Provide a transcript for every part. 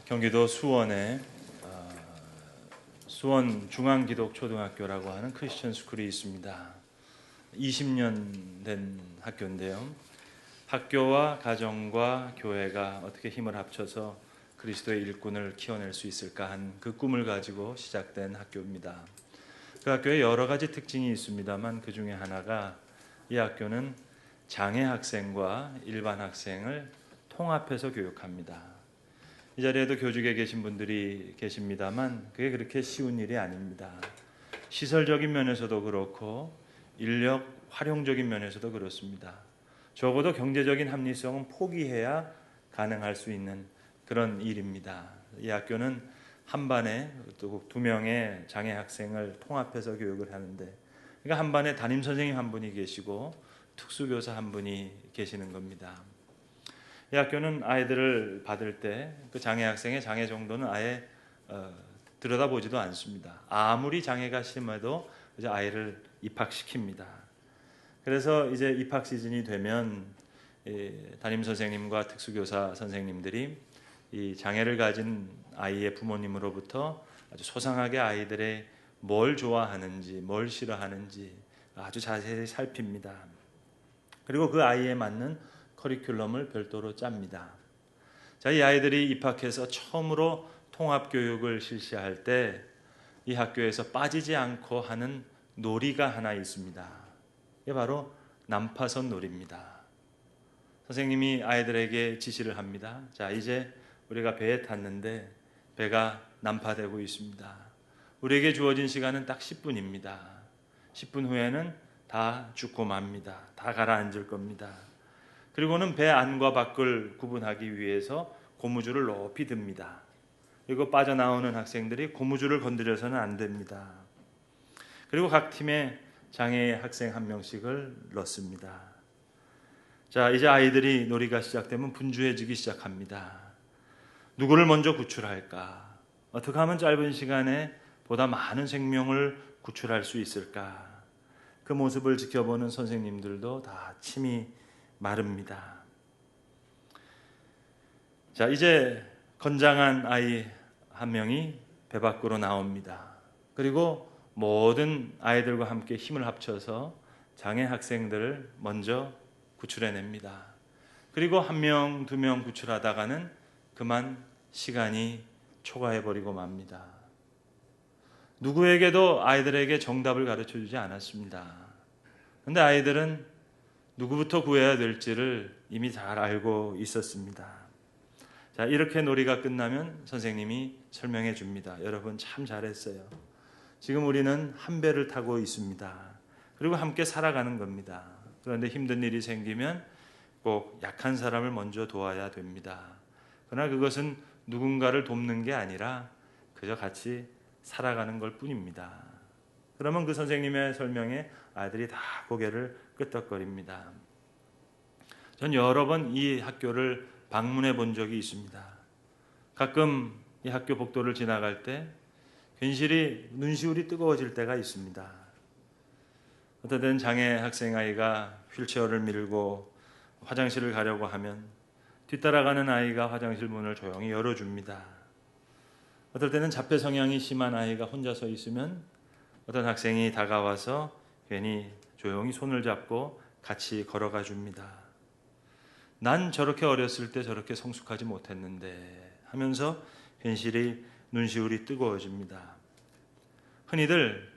경기도 수원에 수원 중앙기독초등학교라고 하는 크리스천 스쿨이 있습니다. 20년 된 학교인데요. 학교와 가정과 교회가 어떻게 힘을 합쳐서 그리스도의 일꾼을 키워낼 수 있을까 한 그 꿈을 가지고 시작된 학교입니다. 그 학교에 여러 가지 특징이 있습니다만 그 중에 하나가 이 학교는 장애 학생과 일반 학생을 통합해서 교육합니다. 이 자리에도 교직에 계신 분들이 계십니다만 그게 그렇게 쉬운 일이 아닙니다. 시설적인 면에서도 그렇고 인력 활용적인 면에서도 그렇습니다. 적어도 경제적인 합리성은 포기해야 가능할 수 있는 그런 일입니다. 이 학교는 한 반에 또 2명의 장애 학생을 통합해서 교육을 하는데, 그러니까 한 반에 담임 선생님 한 분이 계시고 특수교사 한 분이 계시는 겁니다. 이 학교는 아이들을 받을 때 그 장애 학생의 장애 정도는 아예 들여다보지도 않습니다. 아무리 장애가 심해도 이제 아이를 입학시킵니다. 그래서 이제 입학 시즌이 되면 담임 선생님과 특수교사 선생님들이 이 장애를 가진 아이의 부모님으로부터 아주 소상하게 아이들의 뭘 좋아하는지, 뭘 싫어하는지 아주 자세히 살핍니다. 그리고 그 아이에 맞는 커리큘럼을 별도로 짭니다. 자, 이 아이들이 입학해서 처음으로 통합교육을 실시할 때 이 학교에서 빠지지 않고 하는 놀이가 하나 있습니다. 이게 바로 난파선 놀이입니다. 선생님이 아이들에게 지시를 합니다. 자, 이제 우리가 배에 탔는데 배가 난파되고 있습니다. 우리에게 주어진 시간은 딱 10분입니다. 10분 후에는 다 죽고 맙니다. 다 가라앉을 겁니다. 그리고는 배 안과 밖을 구분하기 위해서 고무줄을 높이 듭니다. 그리고 빠져나오는 학생들이 고무줄을 건드려서는 안 됩니다. 그리고 각 팀에 장애 학생 한 명씩을 넣습니다. 자, 이제 아이들이 놀이가 시작되면 분주해지기 시작합니다. 누구를 먼저 구출할까? 어떻게 하면 짧은 시간에 보다 많은 생명을 구출할 수 있을까? 그 모습을 지켜보는 선생님들도 다 침이 마릅니다. 자, 이제 건장한 아이 한 명이 배 밖으로 나옵니다. 그리고 모든 아이들과 함께 힘을 합쳐서 장애 학생들을 먼저 구출해냅니다. 그리고 1명, 2명 구출하다가는 그만 시간이 초과해버리고 맙니다. 누구에게도 아이들에게 정답을 가르쳐주지 않았습니다. 그런데 아이들은 누구부터 구해야 될지를 이미 잘 알고 있었습니다. 자, 이렇게 놀이가 끝나면 선생님이 설명해 줍니다. 여러분 참 잘했어요. 지금 우리는 한 배를 타고 있습니다. 그리고 함께 살아가는 겁니다. 그런데 힘든 일이 생기면 꼭 약한 사람을 먼저 도와야 됩니다. 그러나 그것은 누군가를 돕는 게 아니라 그저 같이 살아가는 것 뿐입니다. 그러면 그 선생님의 설명에 아이들이 다 고개를 끄덕거립니다. 전 여러 번 이 학교를 방문해 본 적이 있습니다. 가끔 이 학교 복도를 지나갈 때 괜시리 눈시울이 뜨거워질 때가 있습니다. 어떤 때는 장애 학생 아이가 휠체어를 밀고 화장실을 가려고 하면 뒤따라가는 아이가 화장실 문을 조용히 열어줍니다. 어떨 때는 자폐 성향이 심한 아이가 혼자 서 있으면 어떤 학생이 다가와서 괜히 조용히 손을 잡고 같이 걸어가 줍니다. 난 저렇게 어렸을 때 저렇게 성숙하지 못했는데 하면서 괜시리 눈시울이 뜨거워집니다. 흔히들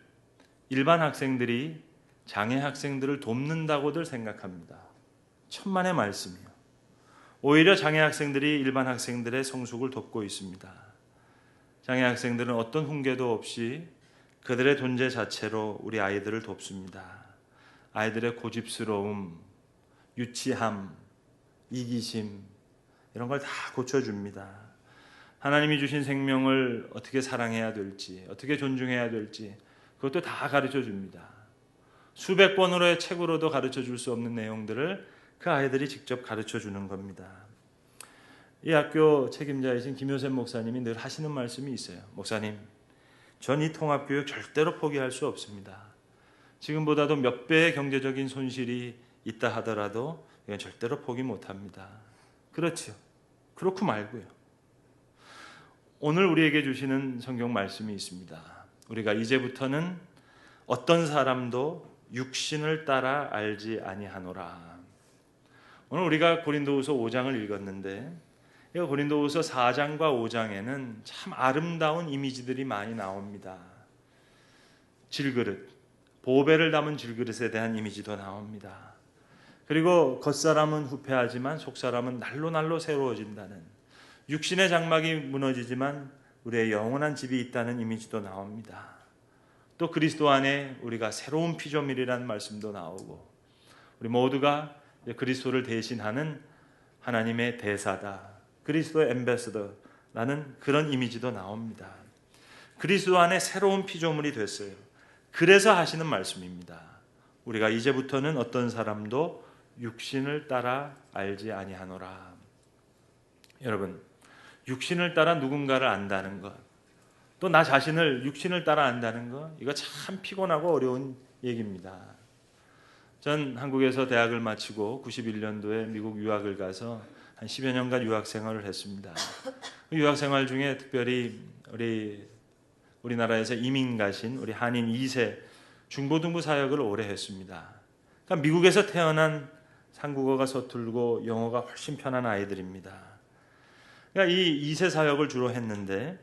일반 학생들이 장애 학생들을 돕는다고들 생각합니다. 천만의 말씀이요. 오히려 장애 학생들이 일반 학생들의 성숙을 돕고 있습니다. 장애 학생들은 어떤 훈계도 없이 그들의 존재 자체로 우리 아이들을 돕습니다. 아이들의 고집스러움, 유치함, 이기심 이런 걸 다 고쳐줍니다. 하나님이 주신 생명을 어떻게 사랑해야 될지, 어떻게 존중해야 될지 그것도 다 가르쳐줍니다. 수백 번으로의 책으로도 가르쳐줄 수 없는 내용들을 그 아이들이 직접 가르쳐주는 겁니다. 이 학교 책임자이신 김효셉 목사님이 늘 하시는 말씀이 있어요. 목사님, 전 이 통합교육 절대로 포기할 수 없습니다. 지금보다도 몇 배의 경제적인 손실이 있다 하더라도 이건 절대로 포기 못합니다. 그렇죠. 그렇고 말고요. 오늘 우리에게 주시는 성경 말씀이 있습니다. 우리가 이제부터는 어떤 사람도 육신을 따라 알지 아니하노라. 오늘 우리가 고린도후서 5장을 읽었는데 이 고린도후서 4장과 5장에는 참 아름다운 이미지들이 많이 나옵니다. 질그릇, 보배를 담은 질그릇에 대한 이미지도 나옵니다. 그리고 겉사람은 후패하지만 속사람은 날로 새로워진다는, 육신의 장막이 무너지지만 우리의 영원한 집이 있다는 이미지도 나옵니다. 또 그리스도 안에 우리가 새로운 피조물이라는 말씀도 나오고, 우리 모두가 그리스도를 대신하는 하나님의 대사다, 그리스도의 엠베서더라는 그런 이미지도 나옵니다. 그리스도 안에 새로운 피조물이 됐어요. 그래서 하시는 말씀입니다. 우리가 이제부터는 어떤 사람도 육신을 따라 알지 아니하노라. 여러분, 육신을 따라 누군가를 안다는 것, 또 나 자신을 육신을 따라 안다는 것, 이거 참 피곤하고 어려운 얘기입니다. 전 한국에서 대학을 마치고 91년도에 미국 유학을 가서 한 10여 년간 유학 생활을 했습니다. 그 유학 생활 중에 특별히 우리나라에서 이민 가신 우리 한인 2세 중고등부 사역을 오래 했습니다. 그러니까 미국에서 태어난 한국어가 서툴고 영어가 훨씬 편한 아이들입니다. 그러니까 이 2세 사역을 주로 했는데,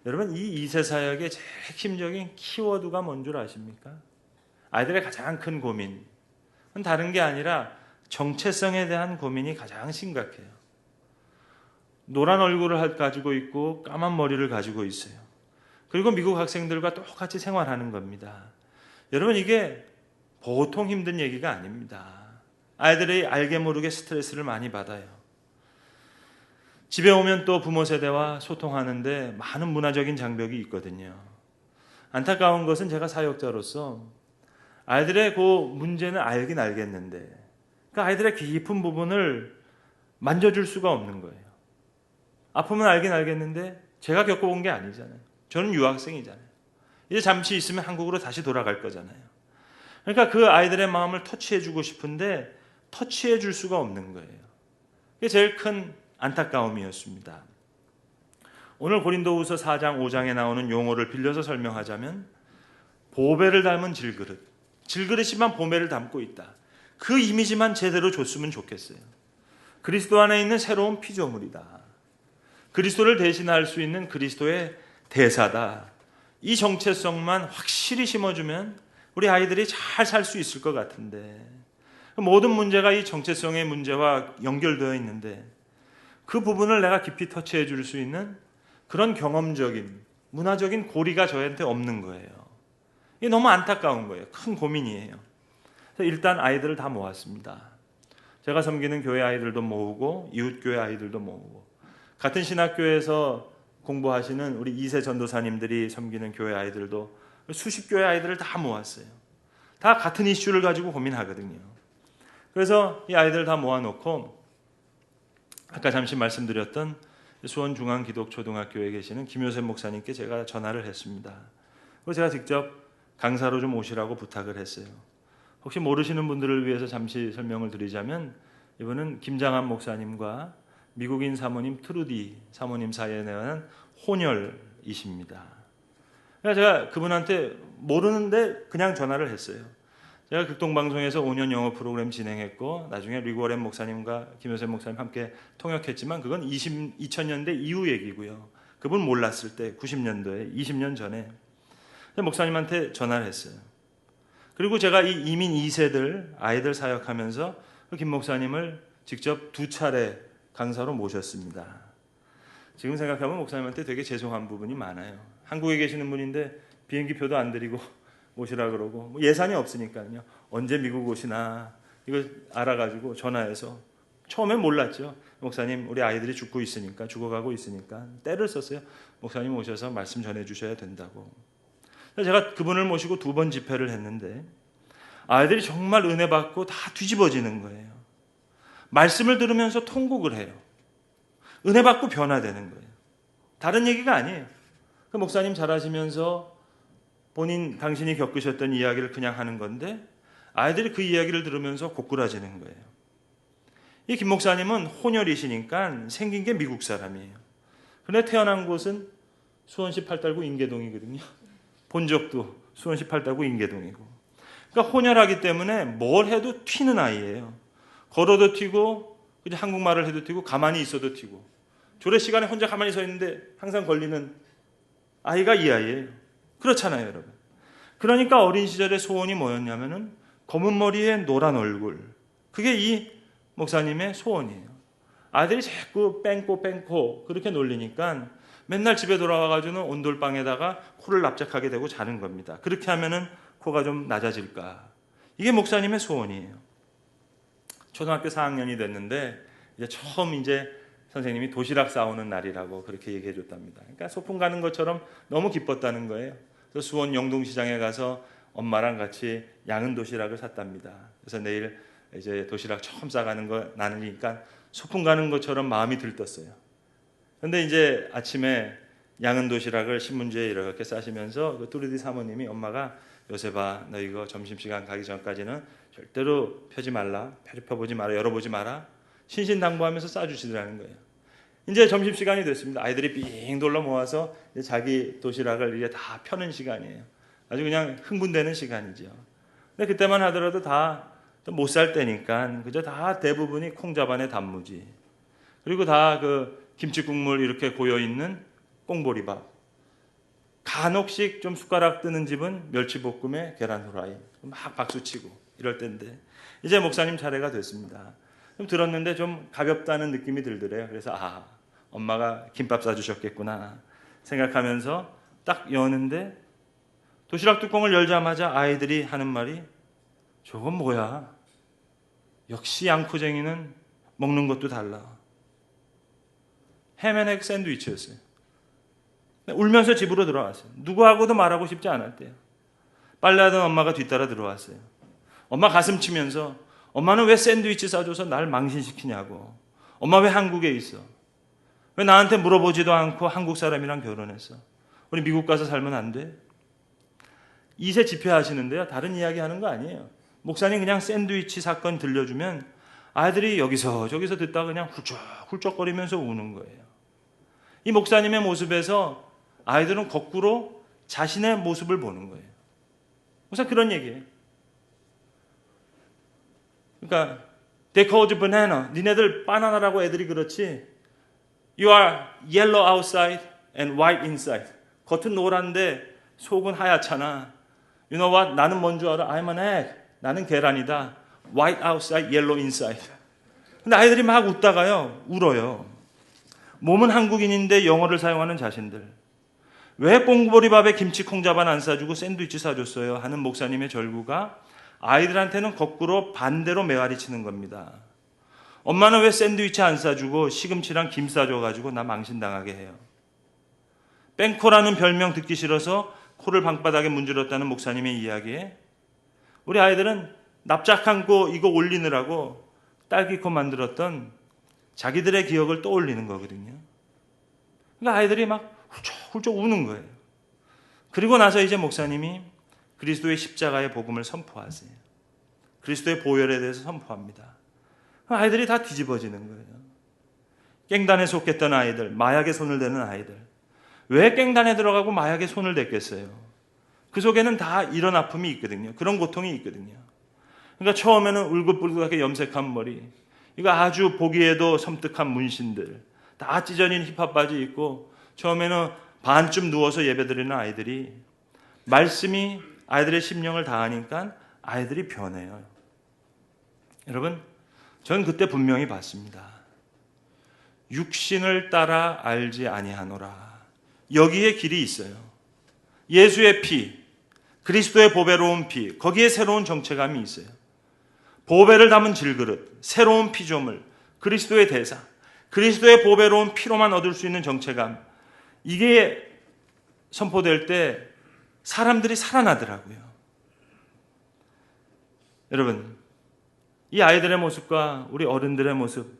여러분 이 2세 사역의 제일 핵심적인 키워드가 뭔 줄 아십니까? 아이들의 가장 큰 고민, 다른 게 아니라 정체성에 대한 고민이 가장 심각해요. 노란 얼굴을 가지고 있고 까만 머리를 가지고 있어요. 그리고 미국 학생들과 똑같이 생활하는 겁니다. 여러분 이게 보통 힘든 얘기가 아닙니다. 아이들이 알게 모르게 스트레스를 많이 받아요. 집에 오면 또 부모 세대와 소통하는데 많은 문화적인 장벽이 있거든요. 안타까운 것은 제가 사역자로서 아이들의 그 문제는 알긴 알겠는데 그 아이들의 깊은 부분을 만져줄 수가 없는 거예요. 아픔은 알긴 알겠는데 제가 겪어본 게 아니잖아요. 저는 유학생이잖아요. 이제 잠시 있으면 한국으로 다시 돌아갈 거잖아요. 그러니까 그 아이들의 마음을 터치해주고 싶은데 터치해줄 수가 없는 거예요. 그게 제일 큰 안타까움이었습니다. 오늘 고린도후서 4장 5장에 나오는 용어를 빌려서 설명하자면 보배를 닮은 질그릇, 질그릇이만 보배를 담고 있다. 그 이미지만 제대로 줬으면 좋겠어요. 그리스도 안에 있는 새로운 피조물이다. 그리스도를 대신할 수 있는 그리스도의 대사다. 이 정체성만 확실히 심어주면 우리 아이들이 잘 살 수 있을 것 같은데, 모든 문제가 이 정체성의 문제와 연결되어 있는데 그 부분을 내가 깊이 터치해 줄 수 있는 그런 경험적인 문화적인 고리가 저한테 없는 거예요. 이게 너무 안타까운 거예요. 큰 고민이에요. 그래서 일단 아이들을 다 모았습니다. 제가 섬기는 교회 아이들도 모으고 이웃교회 아이들도 모으고 같은 신학교에서 공부하시는 우리 2세 전도사님들이 섬기는 교회 아이들도 수십 교회 아이들을 다 모았어요. 다 같은 이슈를 가지고 고민하거든요. 그래서 이 아이들을 다 모아놓고 아까 잠시 말씀드렸던 수원중앙기독초등학교에 계시는 김효셉 목사님께 제가 전화를 했습니다. 그리고 제가 직접 강사로 좀 오시라고 부탁을 했어요. 혹시 모르시는 분들을 위해서 잠시 설명을 드리자면 이분은 김장한 목사님과 미국인 사모님 트루디 사모님 사이에 대한 혼혈이십니다. 그래서 제가 그분한테 모르는데 그냥 전화를 했어요. 제가 극동방송에서 5년 영어 프로그램 진행했고 나중에 리고렌 목사님과 김효셉 목사님 함께 통역했지만 그건 2000년대 이후 얘기고요. 그분 몰랐을 때 90년도에 20년 전에 목사님한테 전화를 했어요. 그리고 제가 이 이민 2세들 아이들 사역하면서 김 목사님을 직접 2차례 강사로 모셨습니다. 지금 생각하면 목사님한테 되게 죄송한 부분이 많아요. 한국에 계시는 분인데 비행기 표도 안 드리고 오시라 그러고 예산이 없으니까요. 언제 미국 오시나 이거 알아가지고 전화해서 처음엔 몰랐죠. 목사님 우리 아이들이 죽어가고 있으니까 때를 썼어요. 목사님 오셔서 말씀 전해주셔야 된다고. 제가 그분을 모시고 2번 집회를 했는데 아이들이 정말 은혜 받고 다 뒤집어지는 거예요. 말씀을 들으면서 통곡을 해요. 은혜 받고 변화되는 거예요. 다른 얘기가 아니에요. 그 목사님 잘하시면서 당신이 겪으셨던 이야기를 그냥 하는 건데 아이들이 그 이야기를 들으면서 고꾸라지는 거예요. 이 김 목사님은 혼혈이시니까 생긴 게 미국 사람이에요. 그런데 태어난 곳은 수원시 팔달구 인계동이거든요. 본 적도 수원시 팔달구 인계동이고. 그러니까 혼혈하기 때문에 뭘 해도 튀는 아이예요. 걸어도 튀고 그냥 한국말을 해도 튀고 가만히 있어도 튀고. 조례 시간에 혼자 가만히 서 있는데 항상 걸리는 아이가 이 아이예요. 그렇잖아요, 여러분. 그러니까 어린 시절의 소원이 뭐였냐면은 검은 머리에 노란 얼굴. 그게 이 목사님의 소원이에요. 아들이 자꾸 뺑꼬 그렇게 놀리니까 맨날 집에 돌아와가지고는 온돌방에다가 코를 납작하게 되고 자는 겁니다. 그렇게 하면은 코가 좀 낮아질까. 이게 목사님의 소원이에요. 초등학교 4학년이 됐는데 처음 선생님이 도시락 싸오는 날이라고 그렇게 얘기해 줬답니다. 그러니까 소풍 가는 것처럼 너무 기뻤다는 거예요. 그래서 수원 영동시장에 가서 엄마랑 같이 양은 도시락을 샀답니다. 그래서 내일 도시락 처음 싸가는 거 나누니까 소풍 가는 것처럼 마음이 들떴어요. 그런데 아침에 양은 도시락을 신문지에 이렇게 싸시면서 그 뚜르디 사모님이 엄마가 요셉아 너 이거 점심시간 가기 전까지는 절대로 펴지 말라. 펴보지 마라. 열어보지 마라. 신신당부하면서 싸주시더라는 거예요. 이제 점심시간이 됐습니다. 아이들이 빙 돌러 모아서 자기 도시락을 이제 다 펴는 시간이에요. 아주 그냥 흥분되는 시간이죠. 근데 그때만 하더라도 다 못 살 때니까 그저 다 대부분이 콩자반의 단무지. 그리고 다 그 김치국물 이렇게 고여있는 꽁보리밥. 간혹씩 좀 숟가락 뜨는 집은 멸치볶음에 계란 후라이. 막 박수치고 이럴 때인데 이제 목사님 차례가 됐습니다. 좀 들었는데 좀 가볍다는 느낌이 들더래요. 그래서 엄마가 김밥 싸주셨겠구나 생각하면서 딱 여는데 도시락 뚜껑을 열자마자 아이들이 하는 말이 저건 뭐야? 역시 양코쟁이는 먹는 것도 달라. 햄앤egg 샌드위치였어요. 울면서 집으로 들어왔어요. 누구하고도 말하고 싶지 않았대요. 빨래하던 엄마가 뒤따라 들어왔어요. 엄마 가슴 치면서 엄마는 왜 샌드위치 싸줘서 날 망신시키냐고. 엄마 왜 한국에 있어? 왜 나한테 물어보지도 않고 한국 사람이랑 결혼했어? 우리 미국 가서 살면 안 돼? 2세 집회하시는데요. 다른 이야기 하는 거 아니에요. 목사님 그냥 샌드위치 사건 들려주면 아이들이 여기서 저기서 듣다가 그냥 훌쩍거리면서 우는 거예요. 이 목사님의 모습에서 아이들은 거꾸로 자신의 모습을 보는 거예요. 목사 그런 얘기예요. 그러니까 they called you banana. 니네들 바나나라고 애들이 그렇지. You are yellow outside and white inside. 겉은 노란데 속은 하얗잖아. You know what? 나는 뭔 줄 알아? I'm an egg. 나는 계란이다. White outside, yellow inside. 근데 아이들이 막 웃다가요. 울어요. 몸은 한국인인데 영어를 사용하는 자신들. 왜 꽁보리밥에 김치 콩자반 안 싸주고 샌드위치 사줬어요? 하는 목사님의 절구가 아이들한테는 거꾸로 반대로 메아리 치는 겁니다. 엄마는 왜 샌드위치 안 싸주고 시금치랑 김 싸줘가지고 나 망신당하게 해요? 뺑코라는 별명 듣기 싫어서 코를 방바닥에 문질렀다는 목사님의 이야기에 우리 아이들은 납작한 거 이거 올리느라고 딸기코 만들었던 자기들의 기억을 떠올리는 거거든요. 그러니까 아이들이 막 훌쩍훌쩍 우는 거예요. 그리고 나서 이제 목사님이 그리스도의 십자가의 복음을 선포하세요. 그리스도의 보혈에 대해서 선포합니다. 아이들이 다 뒤집어지는 거예요. 깽단에 속했던 아이들, 마약에 손을 대는 아이들. 왜 깽단에 들어가고 마약에 손을 댔겠어요? 그 속에는 다 이런 아픔이 있거든요. 그런 고통이 있거든요. 그러니까 처음에는 울긋불긋하게 염색한 머리, 이거 아주 보기에도 섬뜩한 문신들, 다 찢어진 힙합 바지 입고 처음에는 반쯤 누워서 예배드리는 아이들이 말씀이 아이들의 심령을 닿으니까 아이들이 변해요. 여러분, 저는 그때 분명히 봤습니다. 육신을 따라 알지 아니하노라. 여기에 길이 있어요. 예수의 피, 그리스도의 보배로운 피, 거기에 새로운 정체감이 있어요. 보배를 담은 질그릇, 새로운 피조물, 그리스도의 대사, 그리스도의 보배로운 피로만 얻을 수 있는 정체감, 이게 선포될 때 사람들이 살아나더라고요. 여러분, 이 아이들의 모습과 우리 어른들의 모습,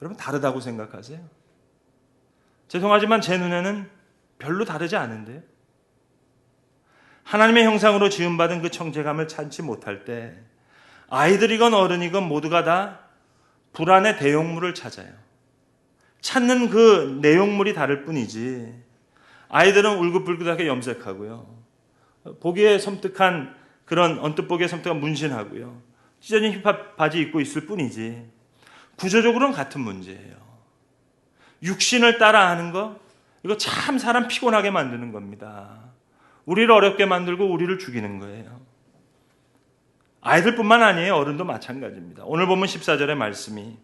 여러분 다르다고 생각하세요? 죄송하지만 제 눈에는 별로 다르지 않은데요. 하나님의 형상으로 지음받은 그 정체감을 찾지 못할 때 아이들이건 어른이건 모두가 다 불안의 대용물을 찾아요. 찾는 그 내용물이 다를 뿐이지 아이들은 울긋불긋하게 염색하고요. 보기에 섬뜩한 그런 언뜻 보기에 섬뜩한 문신하고요. 찢어진 힙합 바지 입고 있을 뿐이지 구조적으로는 같은 문제예요. 육신을 따라하는 거 이거 참 사람 피곤하게 만드는 겁니다. 우리를 어렵게 만들고 우리를 죽이는 거예요. 아이들뿐만 아니에요. 어른도 마찬가지입니다. 오늘 보면 14절의 말씀이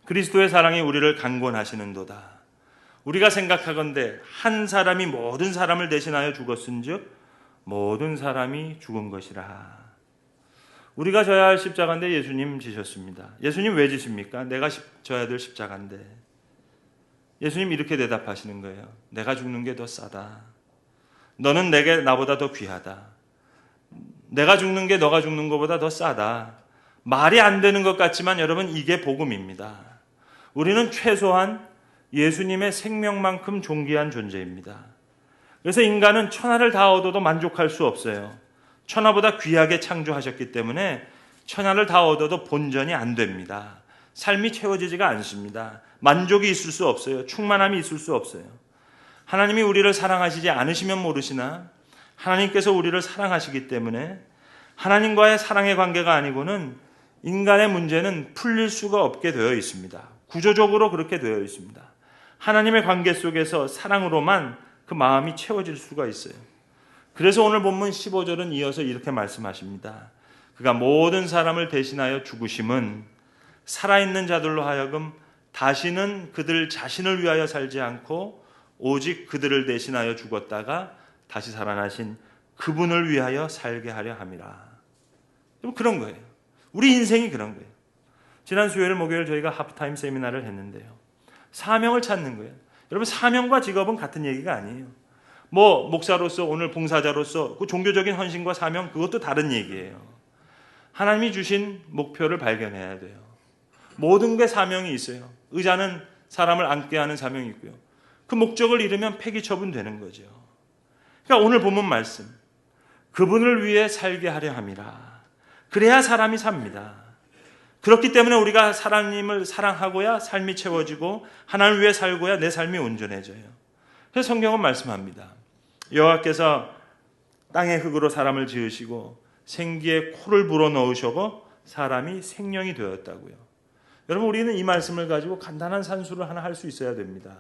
그리스도의 사랑이 우리를 강권하시는도다. 우리가 생각하건대 한 사람이 모든 사람을 대신하여 죽었은즉 모든 사람이 죽은 것이라. 우리가 져야 할 십자가인데 예수님 지셨습니다. 예수님 왜 지십니까? 내가 져야 될 십자가인데. 예수님 이렇게 대답하시는 거예요. 내가 죽는 게 더 싸다. 너는 내게 나보다 더 귀하다. 내가 죽는 게 너가 죽는 것보다 더 싸다. 말이 안 되는 것 같지만 여러분 이게 복음입니다. 우리는 최소한 예수님의 생명만큼 존귀한 존재입니다. 그래서 인간은 천하를 다 얻어도 만족할 수 없어요. 천하보다 귀하게 창조하셨기 때문에 천하를 다 얻어도 본전이 안 됩니다. 삶이 채워지지가 않습니다. 만족이 있을 수 없어요. 충만함이 있을 수 없어요. 하나님이 우리를 사랑하시지 않으시면 모르시나 하나님께서 우리를 사랑하시기 때문에 하나님과의 사랑의 관계가 아니고는 인간의 문제는 풀릴 수가 없게 되어 있습니다. 구조적으로 그렇게 되어 있습니다. 하나님의 관계 속에서 사랑으로만 그 마음이 채워질 수가 있어요. 그래서 오늘 본문 15절은 이어서 이렇게 말씀하십니다. 그가 모든 사람을 대신하여 죽으심은 살아있는 자들로 하여금 다시는 그들 자신을 위하여 살지 않고 오직 그들을 대신하여 죽었다가 다시 살아나신 그분을 위하여 살게 하려 함이라. 좀 그런 거예요. 우리 인생이 그런 거예요. 지난 수요일 목요일 저희가 하프타임 세미나를 했는데요. 사명을 찾는 거예요. 여러분 사명과 직업은 같은 얘기가 아니에요. 뭐 목사로서 오늘 봉사자로서 그 종교적인 헌신과 사명 그것도 다른 얘기예요. 하나님이 주신 목표를 발견해야 돼요. 모든 게 사명이 있어요. 의자는 사람을 앉게 하는 사명이 있고요. 그 목적을 잃으면 폐기 처분되는 거죠. 그러니까 오늘 본문 말씀 그분을 위해 살게 하려 함이라. 그래야 사람이 삽니다. 그렇기 때문에 우리가 하나님을 사랑하고야 삶이 채워지고 하나님을 위해 살고야 내 삶이 온전해져요. 그래서 성경은 말씀합니다. 여호와께서 땅의 흙으로 사람을 지으시고 생기에 코를 불어넣으시고 사람이 생명이 되었다고요. 여러분 우리는 이 말씀을 가지고 간단한 산수를 하나 할 수 있어야 됩니다.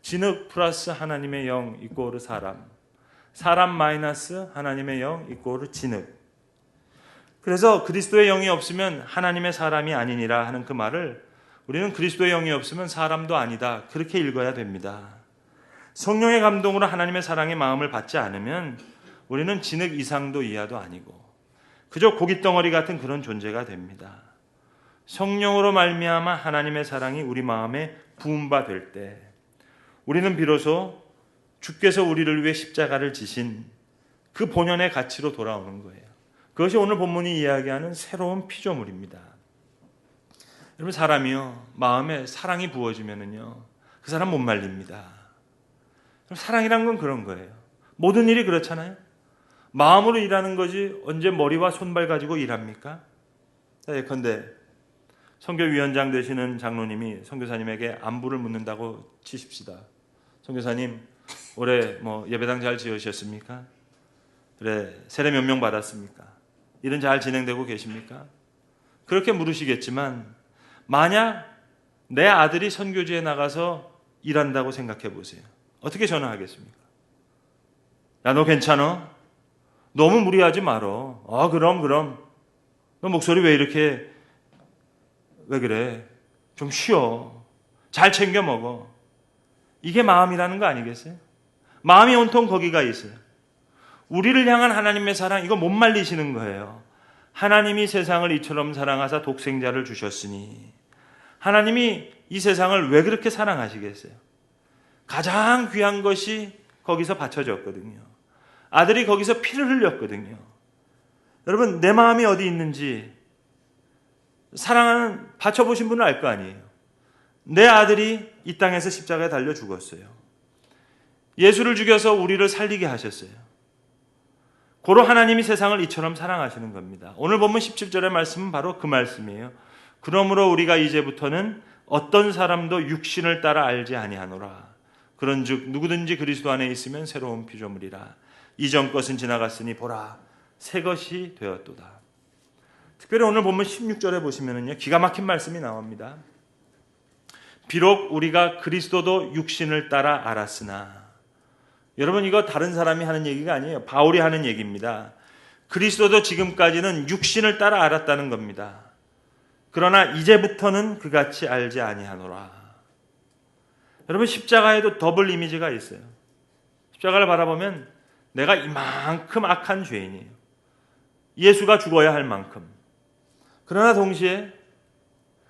진흙 플러스 하나님의 영 이꼬르 사람, 사람 마이너스 하나님의 영 이꼬르 진흙. 그래서 그리스도의 영이 없으면 하나님의 사람이 아니니라 하는 그 말을 우리는 그리스도의 영이 없으면 사람도 아니다 그렇게 읽어야 됩니다. 성령의 감동으로 하나님의 사랑의 마음을 받지 않으면 우리는 진흙 이상도 이하도 아니고 그저 고깃덩어리 같은 그런 존재가 됩니다. 성령으로 말미암아 하나님의 사랑이 우리 마음에 부음바 될 때 우리는 비로소 주께서 우리를 위해 십자가를 지신 그 본연의 가치로 돌아오는 거예요. 그것이 오늘 본문이 이야기하는 새로운 피조물입니다. 여러분 사람이요 마음에 사랑이 부어지면은요 그 사람 못 말립니다. 사랑이란 건 그런 거예요. 모든 일이 그렇잖아요. 마음으로 일하는 거지 언제 머리와 손발 가지고 일합니까? 예컨대 선교위원장 되시는 장로님이 선교사님에게 안부를 묻는다고 치십시다. 선교사님 올해 예배당 잘 지으셨습니까? 그래 세례 몇 명 받았습니까? 일은 잘 진행되고 계십니까? 그렇게 물으시겠지만 만약 내 아들이 선교지에 나가서 일한다고 생각해 보세요. 어떻게 전화하겠습니까? 야, 너 괜찮아? 너무 무리하지 말어. 그럼. 너 목소리 왜 이렇게 왜 그래? 좀 쉬어. 잘 챙겨 먹어. 이게 마음이라는 거 아니겠어요? 마음이 온통 거기가 있어요. 우리를 향한 하나님의 사랑 이거 못 말리시는 거예요. 하나님이 세상을 이처럼 사랑하사 독생자를 주셨으니 하나님이 이 세상을 왜 그렇게 사랑하시겠어요? 가장 귀한 것이 거기서 바쳐졌거든요. 아들이 거기서 피를 흘렸거든요. 여러분 내 마음이 어디 있는지 사랑하는 바쳐보신 분은 알 거 아니에요. 내 아들이 이 땅에서 십자가에 달려 죽었어요. 예수를 죽여서 우리를 살리게 하셨어요. 고로 하나님이 세상을 이처럼 사랑하시는 겁니다. 오늘 본문 17절의 말씀은 바로 그 말씀이에요. 그러므로 우리가 이제부터는 어떤 사람도 육신을 따라 알지 아니하노라. 그런즉 누구든지 그리스도 안에 있으면 새로운 피조물이라. 이전 것은 지나갔으니 보라 새 것이 되었도다. 특별히 오늘 본문 16절에 보시면은요, 기가 막힌 말씀이 나옵니다. 비록 우리가 그리스도도 육신을 따라 알았으나, 여러분 이거 다른 사람이 하는 얘기가 아니에요. 바울이 하는 얘기입니다. 그리스도도 지금까지는 육신을 따라 알았다는 겁니다. 그러나 이제부터는 그같이 알지 아니하노라. 여러분 십자가에도 더블 이미지가 있어요. 십자가를 바라보면 내가 이만큼 악한 죄인이에요. 예수가 죽어야 할 만큼. 그러나 동시에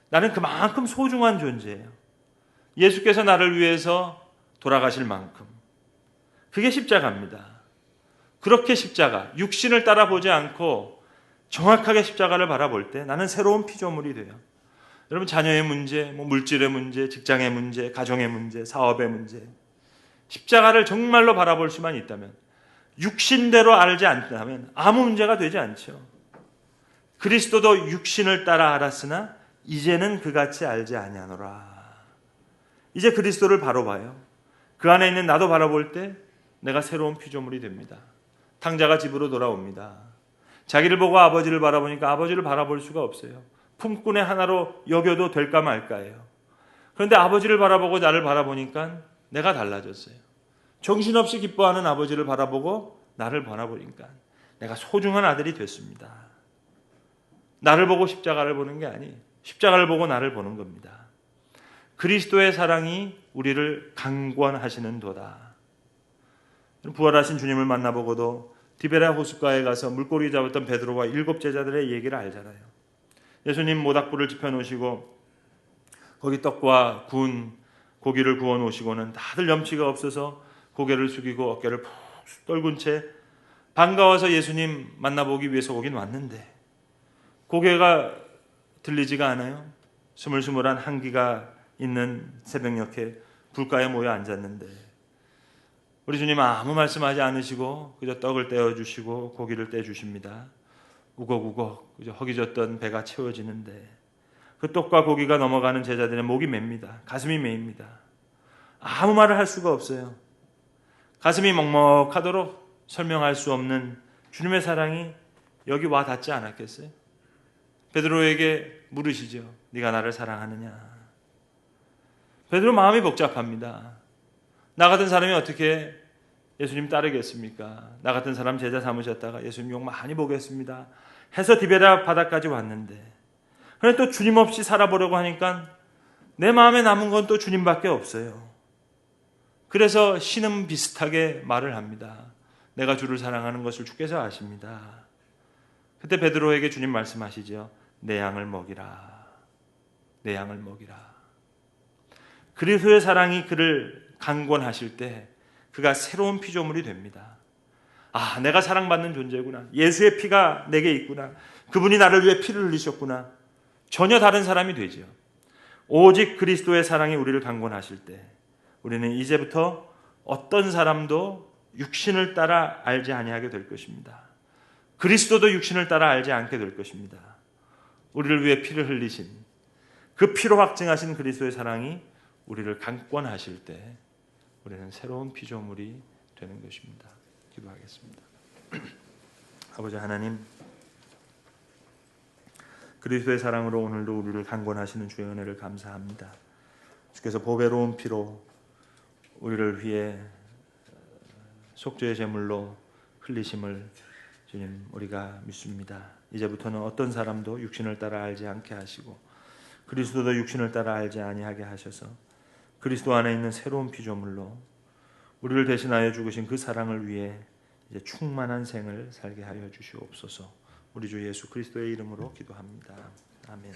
나는 그만큼 소중한 존재예요. 예수께서 나를 위해서 돌아가실 만큼. 그게 십자가입니다. 그렇게 십자가, 육신을 따라보지 않고 정확하게 십자가를 바라볼 때 나는 새로운 피조물이 돼요. 여러분 자녀의 문제, 물질의 문제, 직장의 문제, 가정의 문제, 사업의 문제, 십자가를 정말로 바라볼 수만 있다면, 육신대로 알지 않다면 아무 문제가 되지 않죠. 그리스도도 육신을 따라 알았으나 이제는 그같이 알지 아니하노라. 이제 그리스도를 바로 봐요. 그 안에 있는 나도 바라볼 때 내가 새로운 피조물이 됩니다. 탕자가 집으로 돌아옵니다. 자기를 보고 아버지를 바라보니까 아버지를 바라볼 수가 없어요. 품꾼의 하나로 여겨도 될까 말까예요. 그런데 아버지를 바라보고 나를 바라보니까 내가 달라졌어요. 정신없이 기뻐하는 아버지를 바라보고 나를 바라보니까 내가 소중한 아들이 됐습니다. 나를 보고 십자가를 보는 게 아니, 십자가를 보고 나를 보는 겁니다. 그리스도의 사랑이 우리를 강권하시는 도다. 부활하신 주님을 만나보고도 디베라 호숫가에 가서 물고기 잡았던 베드로와 7 제자들의 얘기를 알잖아요. 예수님 모닥불을 지펴놓으시고 거기 떡과 구운 고기를 구워 놓으시고는 다들 염치가 없어서 고개를 숙이고 어깨를 푹 떨군 채 반가워서 예수님 만나보기 위해서 오긴 왔는데 고개가 들리지가 않아요. 스물스물한 한기가 있는 새벽녘에 불가에 모여 앉았는데 우리 주님 아무 말씀하지 않으시고 그저 떡을 떼어주시고 고기를 떼주십니다. 우걱우걱 그저 허기졌던 배가 채워지는데 그 떡과 고기가 넘어가는 제자들의 목이 맵니다. 가슴이 메입니다. 아무 말을 할 수가 없어요. 가슴이 먹먹하도록 설명할 수 없는 주님의 사랑이 여기 와 닿지 않았겠어요? 베드로에게 물으시죠. 네가 나를 사랑하느냐? 베드로 마음이 복잡합니다. 나 같은 사람이 어떻게 예수님 따르겠습니까? 나 같은 사람 제자 삼으셨다가 예수님 욕 많이 보겠습니다 해서 디베라 바다까지 왔는데, 그런데 또 주님 없이 살아보려고 하니까 내 마음에 남은 건 또 주님밖에 없어요. 그래서 신음 비슷하게 말을 합니다. 내가 주를 사랑하는 것을 주께서 아십니다. 그때 베드로에게 주님 말씀하시죠. 내 양을 먹이라. 내 양을 먹이라. 그리스도의 사랑이 그를 강권하실 때 그가 새로운 피조물이 됩니다. 아, 내가 사랑받는 존재구나. 예수의 피가 내게 있구나. 그분이 나를 위해 피를 흘리셨구나. 전혀 다른 사람이 되죠. 오직 그리스도의 사랑이 우리를 강권하실 때 우리는 이제부터 어떤 사람도 육신을 따라 알지 아니하게 될 것입니다. 그리스도도 육신을 따라 알지 않게 될 것입니다. 우리를 위해 피를 흘리신 그 피로 확증하신 그리스도의 사랑이 우리를 강권하실 때 우리는 새로운 피조물이 되는 것입니다. 기도하겠습니다. 아버지 하나님, 그리스도의 사랑으로 오늘도 우리를 강권하시는 주의 은혜를 감사합니다. 주께서 보배로운 피로 우리를 위해 속죄의 제물로 흘리심을 주님 우리가 믿습니다. 이제부터는 어떤 사람도 육신을 따라 알지 않게 하시고 그리스도도 육신을 따라 알지 아니하게 하셔서 그리스도 안에 있는 새로운 피조물로 우리를 대신하여 죽으신 그 사랑을 위해 이제 충만한 생을 살게 하여 주시옵소서. 우리 주 예수 그리스도의 이름으로 기도합니다. 아멘.